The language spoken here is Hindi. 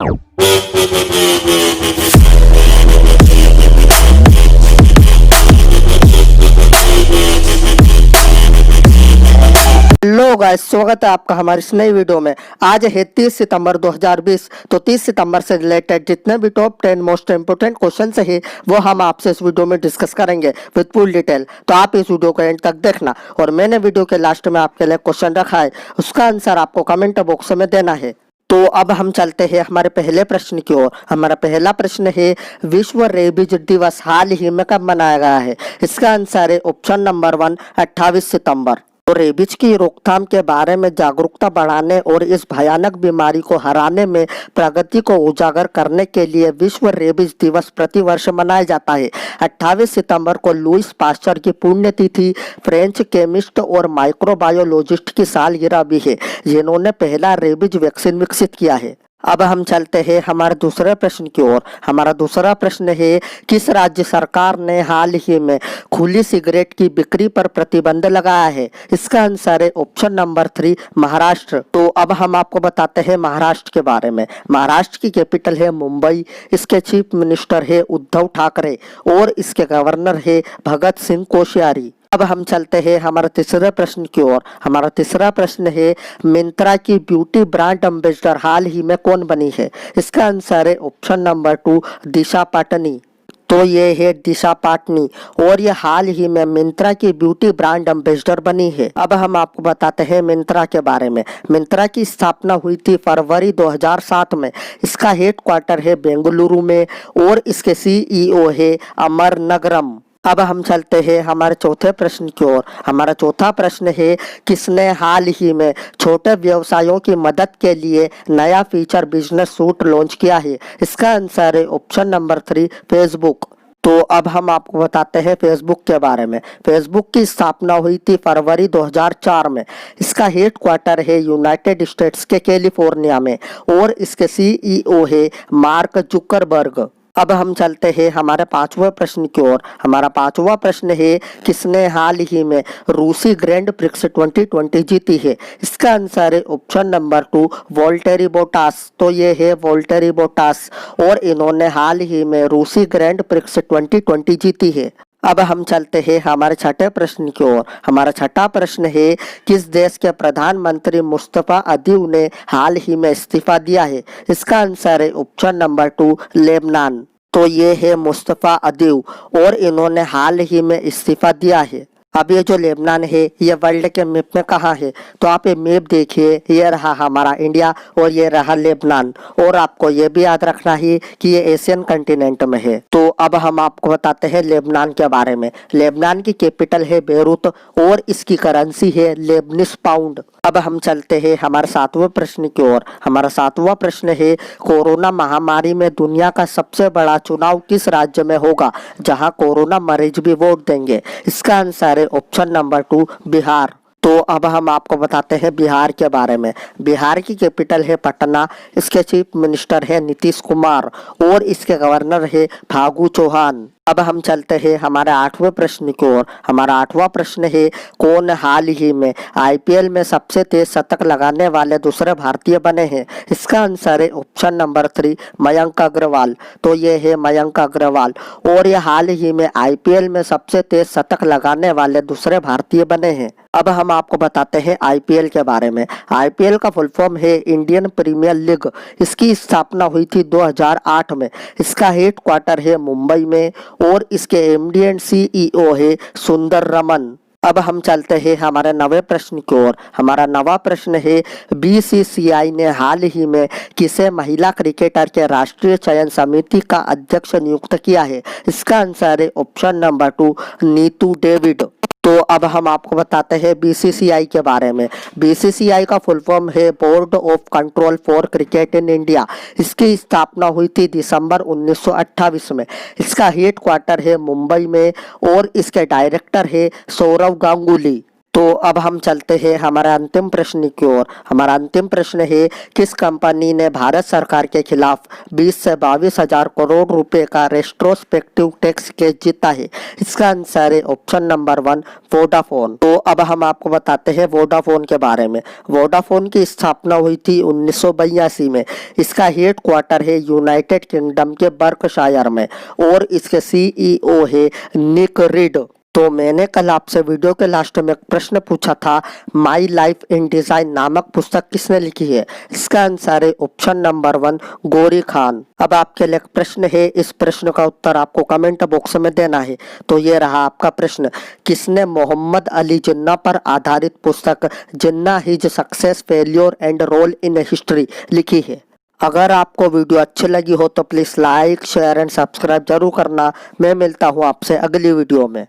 हेलो गाइस, स्वागत है आपका हमारी इस नई वीडियो में। आज है 30 सितंबर 2020। तो 30 सितंबर से रिलेटेड जितने भी टॉप 10 मोस्ट इंपोर्टेंट क्वेश्चन है वो हम आपसे इस वीडियो में डिस्कस करेंगे विद फुल डिटेल। तो आप इस वीडियो को एंड तक देखना। और मैंने वीडियो के लास्ट में आपके लिए क्वेश्चन रखा है, उसका आंसर आपको कमेंट बॉक्स में देना है। तो अब हम चलते हैं हमारे पहले प्रश्न की ओर। हमारा पहला प्रश्न है, विश्व रेबीज दिवस हाल ही में कब मनाया गया है? इसका आंसर है ऑप्शन नंबर 1, 28 सितंबर। तो रेबीज की रोकथाम के बारे में जागरूकता बढ़ाने और इस भयानक बीमारी को हराने में प्रगति को उजागर करने के लिए विश्व रेबीज दिवस प्रतिवर्ष मनाया जाता है। 28 सितंबर को लुईस पास्चर की पुण्यतिथि, फ्रेंच केमिस्ट और माइक्रोबायोलॉजिस्ट की सालगिरह भी है जिन्होंने पहला रेबीज वैक्सीन विकसित किया है। अब हम चलते हैं हमारे दूसरे प्रश्न की ओर। हमारा दूसरा प्रश्न है, किस राज्य सरकार ने हाल ही में खुली सिगरेट की बिक्री पर प्रतिबंध लगाया है? इसका आंसर है ऑप्शन नंबर 3, महाराष्ट्र। तो अब हम आपको बताते हैं महाराष्ट्र के बारे में। महाराष्ट्र की कैपिटल है मुंबई, इसके चीफ मिनिस्टर है उद्धव ठाकरे और इसके गवर्नर है भगत सिंह कोश्यारी। अब हम चलते हैं हमारे तीसरे प्रश्न की ओर। हमारा तीसरा प्रश्न है, मिंत्रा की ब्यूटी ब्रांड एम्बेसडर हाल ही में कौन बनी है? इसका आंसर है ऑप्शन नंबर 2, दिशा पाटनी। तो ये है दिशा पाटनी और ये हाल ही में मिंत्रा की ब्यूटी ब्रांड एम्बेसडर बनी है। अब हम आपको बताते हैं मिंत्रा के बारे में। मिंत्रा की स्थापना हुई थी फरवरी 2007 में। इसका हेडक्वार्टर है बेंगलुरु में और इसके सीईओ है अमर नगरम। अब हम चलते हैं हमारे चौथे प्रश्न की ओर। हमारा चौथा प्रश्न है, किसने हाल ही में छोटे व्यवसायों की मदद के लिए नया फीचर बिजनेस सूट लॉन्च किया है? इसका आंसर है ऑप्शन नंबर 3, फेसबुक। तो अब हम आपको बताते हैं फेसबुक के बारे में। फेसबुक की स्थापना हुई थी फरवरी 2004 में। इसका हेडक्वार्टर है यूनाइटेड स्टेट्स के कैलिफोर्निया में और इसके सीईओ है मार्क जुकरबर्ग। अब हम चलते हैं हमारे पांचवें प्रश्न की ओर। हमारा पांचवा प्रश्न है, किसने हाल ही में रूसी ग्रैंड प्रिक्स 2020 जीती है? इसका आंसर है ऑप्शन नंबर 2, वोल्टेरी बोटास। तो ये है वोल्टेरी बोटास और इन्होंने हाल ही में रूसी ग्रैंड प्रिक्स 2020 जीती है। अब हम चलते हैं हमारे छठे प्रश्न की ओर। हमारा छठा प्रश्न है, किस देश के प्रधानमंत्री मुस्तफा अदीव ने हाल ही में इस्तीफा दिया है? इसका आंसर है ऑप्शन नंबर 2, लेबनान। तो ये है मुस्तफा अदीव और इन्होंने हाल ही में इस्तीफा दिया है। अब ये जो लेबनान है ये वर्ल्ड के मैप में कहाँ है? तो आप ये मैप देखिए, ये रहा हमारा इंडिया और ये रहा लेबनान। और आपको ये भी याद रखना है कि ये एशियन कंटिनेंट में है। तो अब हम आपको बताते हैं लेबनान के बारे में। लेबनान की कैपिटल है बेरूत और इसकी करेंसी है लेबनिस पाउंड। अब हम चलते हैं हमारे सातवें प्रश्न की ओर। हमारा सातवां प्रश्न है, कोरोना महामारी में दुनिया का सबसे बड़ा चुनाव किस राज्य में होगा जहां कोरोना मरीज भी वोट देंगे? इसका आंसर है ऑप्शन नंबर 2, बिहार। तो अब हम आपको बताते हैं बिहार के बारे में। बिहार की कैपिटल है पटना, इसके चीफ मिनिस्टर है नीतीश कुमार और इसके गवर्नर है फागू चौहान। अब हम चलते हैं हमारे आठवें प्रश्न की ओर। हमारा आठवां प्रश्न है, कौन हाल ही में आईपीएल में सबसे तेज शतक लगाने वाले दूसरे भारतीय बने हैं? इसका आंसर है ऑप्शन नंबर 3, मयंक अग्रवाल। तो ये है मयंक अग्रवाल और ये हाल ही में आईपीएल में सबसे तेज शतक लगाने वाले दूसरे भारतीय बने हैं। अब हम आपको बताते हैं आईपीएल के बारे में। आईपीएल का फुल फॉर्म है इंडियन प्रीमियर लीग। इसकी स्थापना हुई थी 2008 में। इसका हेडक्वार्टर है मुंबई में और इसके एमडी एंड सीईओ है सुंदर रमन। अब हम चलते हैं हमारे नवे प्रश्न की ओर। हमारा नवा प्रश्न है, बीसीसीआई ने हाल ही में किसे महिला क्रिकेटर के राष्ट्रीय चयन समिति का अध्यक्ष नियुक्त किया है? इसका आंसर है ऑप्शन नंबर 2, नीतू डेविड। तो अब हम आपको बताते हैं बीसीसीआई के बारे में। बीसीसीआई का फुल फॉर्म है board of control for cricket in India. इसकी स्थापना हुई थी दिसंबर 1928 में। इसका हेडक्वार्टर है मुंबई में और इसके डायरेक्टर है सौरव गांगुली। तो अब हम चलते हैं हमारा अंतिम प्रश्न की ओर। हमारा अंतिम प्रश्न है, किस कंपनी ने भारत सरकार के खिलाफ 20 से 22 हजार करोड़ रुपए का रेट्रोस्पेक्टिव टैक्स केस जीता है? इसका आंसर है ऑप्शन नंबर 1 वोडाफोन। तो अब हम आपको बताते हैं वोडाफोन के बारे में। वोडाफोन की स्थापना हुई थी 1982 में। इसका हेड क्वार्टर है यूनाइटेड किंगडम के बर्कशायर में और इसके CEO है निक रीड। तो मैंने कल आपसे वीडियो के लास्ट में एक प्रश्न पूछा था, माई लाइफ इन डिजाइन नामक पुस्तक किसने लिखी है? इसका आंसर है ऑप्शन नंबर 1 गौरी खान। अब आपके लिए एक प्रश्न है, इस प्रश्न का उत्तर आपको कमेंट बॉक्स में देना है। तो ये रहा आपका प्रश्न, किसने मोहम्मद अली जिन्ना पर आधारित पुस्तक Jinnah his success failure and role in history लिखी है? अगर आपको वीडियो अच्छी लगी हो तो please like share and subscribe जरूर करना। मैं मिलता हूँ आपसे अगली वीडियो में।